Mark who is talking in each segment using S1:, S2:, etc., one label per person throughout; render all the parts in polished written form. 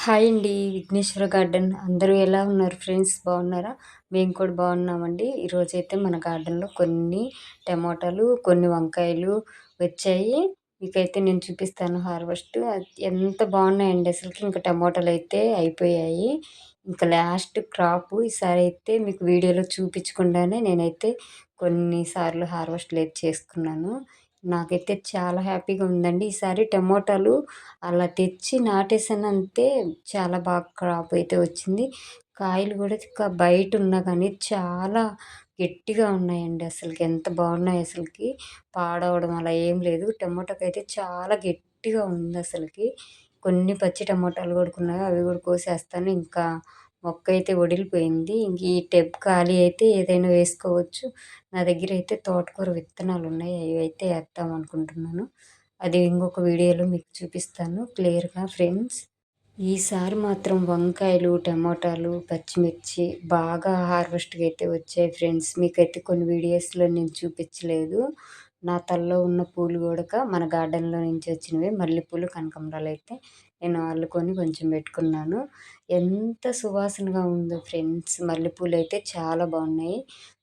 S1: Hi అండి. Vighneshwara garden అందరూ ఎలా ఉన్నారు ఫ్రెండ్స్? బాగున్నారా? మేము కూడా బాగున్నామండి. ఈరోజైతే మన గార్డెన్‌లో కొన్ని టమోటాలు, కొన్ని వంకాయలు వచ్చాయి. మీకైతే నేను చూపిస్తాను హార్వెస్ట్. ఎంత బాగున్నాయండి అసలకి. ఇంక టమోటాలైతే అయిపోయాయి. ఇంకా లాస్ట్ క్రాపు ఈసారైతే మీకు వీడియోలో చూపించకుండానే నేనైతే కొన్ని సార్లు హార్వెస్ట్ లేట్ చేసుకున్నాను. నాకైతే చాలా హ్యాపీగా ఉందండి. ఈసారి టమోటాలు అలా తెచ్చి నాటేసానంతే చాలా బాగా క్రాప్ అయితే వచ్చింది. కాయలు కూడా బయటున్నా కానీ చాలా గట్టిగా ఉన్నాయండి అసలకి. ఎంత బాగున్నాయి అసలకి. పాడవడం అలా ఏం లేదు. టమోటాకైతే చాలా గట్టిగా ఉందసలకి. కొన్ని పచ్చి టమోటాలు కూడా ఉన్నాయి. అవి కూడా కోసేస్తాను. ఇంకా మొక్కయితే వడిలిపోయింది. ఇంక ఈ టెబ్ ఖాళీ అయితే ఏదైనా వేసుకోవచ్చు. నా దగ్గరైతే తోటకూర విత్తనాలున్నాయి. అవైతే ఏద్దామనుకుంటున్నాను. అది ఇంకొక వీడియోలో మీకు చూపిస్తాను క్లియర్‌గా ఫ్రెండ్స్. ఈసారి మాత్రం వంకాయలు, టమోటాలు, పచ్చిమిర్చి బాగా హార్వెస్ట్‌గా అయితే వచ్చాయి ఫ్రెండ్స్. మీకైతే కొన్ని వీడియోస్‌లో నేను చూపించలేదు. నా తలలో ఉన్న పూలు గూడక మన గార్డెన్‌లో నుంచి వచ్చినవే మల్లెపూలు, కనకాంబరాలైతే నేను అల్లుకొని కొంచెం పెట్టుకున్నాను. ఎంత సువాసనగా ఉందో ఫ్రెండ్స్. మల్లెపూలైతే చాలా బాగున్నాయి.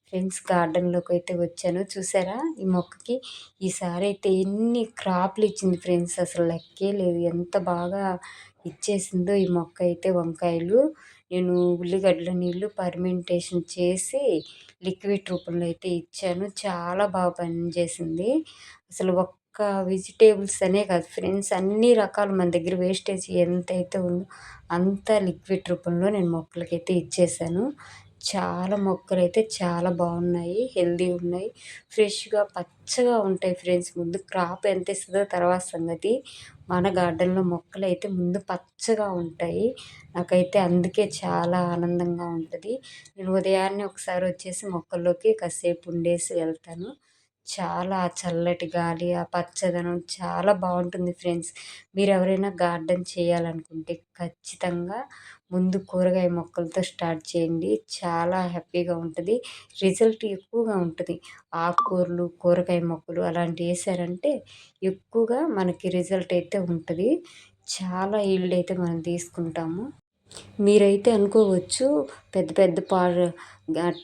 S1: ఫ్రెండ్స్ గార్డెన్‌లోకైతే వచ్చాను. చూసారా ఈ మొక్కకి ఈసారి అయితే ఎన్ని క్రాప్‌లు ఇచ్చింది ఫ్రెండ్స్. అసలు లెక్కే లేదు. ఎంత బాగా ఇచ్చేసిందో ఈ మొక్క అయితే వంకాయలు. నేను ఉల్లిగడ్డల నీళ్ళు పర్మెంటేషన్ చేసి లిక్విడ్ రూపంలో అయితే ఇచ్చాను. చాలా బాగా పనిచేసింది. అసలు ఒక్క వెజిటేబుల్స్ అనే కాదు ఫ్రెండ్స్, అన్ని రకాలు మన దగ్గర వేస్టేజ్ ఎంతైతే ఉందో అంతా లిక్విడ్ రూపంలో నేను మొక్కలకైతే ఇచ్చేసాను. చాలా మొక్కలైతే చాలా బాగున్నాయి. హెల్తీగా ఉన్నాయి. ఫ్రెష్‌గా పచ్చగా ఉంటాయి ఫ్రెండ్స్. ముందు క్రాప్ ఎంత ఇస్తుందో తర్వాత సంగతి. మన గార్డెన్‌లో మొక్కలైతే ముందు పచ్చగా ఉంటాయి. నాకైతే అందుకే చాలా ఆనందంగా ఉంటది. నేను ఉదయాన్నే ఒకసారి వచ్చేసి మొక్కల్లోకి కాసేపు ఉండేసి వెళ్తాను. చాలా చల్లటి గాలి, ఆ పచ్చదనం చాలా బాగుంటుంది ఫ్రెండ్స్. మీరెవరైనా గార్డెన్ చేయాలనుకుంటే ఖచ్చితంగా ముందు కూరగాయ మొక్కలతో స్టార్ట్ చేయండి. చాలా హ్యాపీగా ఉంటది. రిజల్ట్ ఎక్కువగా ఉంటది. ఆకుకూరలు, కూరగాయ మొక్కలు అలాంటివి వేసారంటే ఎక్కువగా మనకి రిజల్ట్ అయితే ఉంటది. చాలా ఈల్డ్ అయితే మనం తీసుకుంటాము. మీరైతే అనుకోవచ్చు పెద్ద పెద్ద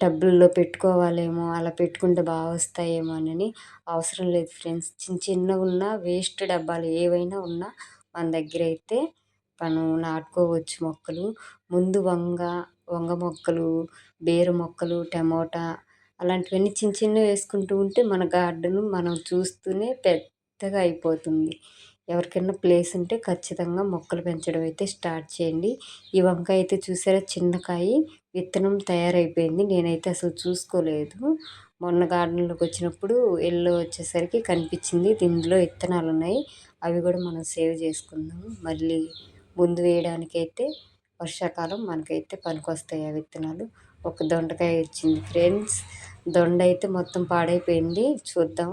S1: టబ్బుల్లో పెట్టుకోవాలేమో, అలా పెట్టుకుంటే బాగా వస్తాయేమోనని. అవసరం లేదు ఫ్రెండ్స్. చిన్న చిన్నగున్నా వేస్ట్ డబ్బాలు ఏవైనా ఉన్నా మన దగ్గరైతే మనం నాటుకోవచ్చు మొక్కలు. ముందు వంగ మొక్కలు, బీర మొక్కలు, టమోటా అలాంటివన్నీ చిన్న చిన్నవి వేసుకుంటూ ఉంటే మన గార్డెను మనం చూస్తూనే పెద్దగా అయిపోతుంది. ఎవరికైనా ప్లేస్ ఉంటే ఖచ్చితంగా మొక్కలు పెంచడం అయితే స్టార్ట్ చేయండి. ఈ వంకాయ అయితే చూసారా చిన్న కాయ విత్తనం తయారైపోయింది. నేనైతే అసలు చూసుకోలేదు. మొన్న గార్డెన్‌లోకి వచ్చినప్పుడు ఎల్లో వచ్చేసరికి కనిపించింది. ఇందులో విత్తనాలు ఉన్నాయి. అవి కూడా మనం సేవ్ చేసుకుందాం. మళ్ళీ ముందు వేయడానికైతే వర్షాకాలం మనకైతే పనికొస్తాయి ఆ విత్తనాలు. ఒక దొండకాయ వచ్చింది ఫ్రెండ్స్. దొండ అయితే మొత్తం పాడైపోయింది. చూద్దాం.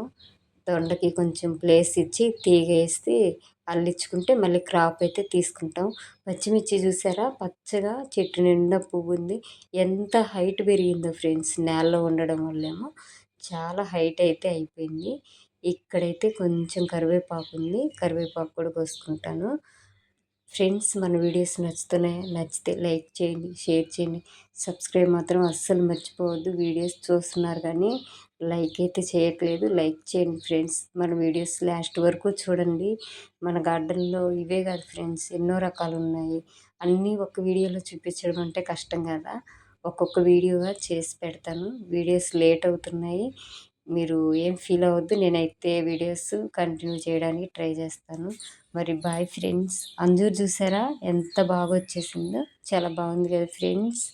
S1: దొండకి కొంచెం ప్లేస్ ఇచ్చి తీగేసి అల్లించుకుంటే మళ్ళీ క్రాప్ అయితే తీసుకుంటాం. పచ్చిమిర్చి చూసారా పచ్చగా చెట్టు నిండా పువ్వుంది. ఎంత హైట్ పెరిగిందో ఫ్రెండ్స్ నేలలో ఉండడం వల్లేమో చాలా హైట్ అయితే అయిపోయింది. ఇక్కడైతే కొంచెం కరివేపాకు ఉంది. కరివేపాకు కూడా కోసుకుంటాను. ఫ్రెండ్స్ మన వీడియోస్ నచ్చితే లైక్ చేయండి, షేర్ చేయండి, సబ్స్క్రైబ్ మాత్రం అస్సలు మర్చిపోవద్దు. వీడియోస్ చూస్తున్నారు కానీ లైక్ అయితే చేయట్లేదు. లైక్ చేయండి ఫ్రెండ్స్. మన వీడియోస్ లాస్ట్ వరకు చూడండి. మన గార్డెన్లో ఇవే కాదు ఫ్రెండ్స్ ఎన్నో రకాలు ఉన్నాయి. అన్నీ ఒక వీడియోలో చూపించడం అంటే కష్టం కదా. ఒక్కొక్క వీడియోగా చేసి పెడతాను. వీడియోస్ లేట్ అవుతున్నాయి. మీరు ఏం ఫీల్ అవ్వద్దు. నేనైతే వీడియోస్ కంటిన్యూ చేయడానికి ట్రై చేస్తాను. మరి బాయ్ ఫ్రెండ్స్. అంజూరు చూసారా ఎంత బాగా వచ్చేసిందో. చాలా బాగుంది కదా ఫ్రెండ్స్.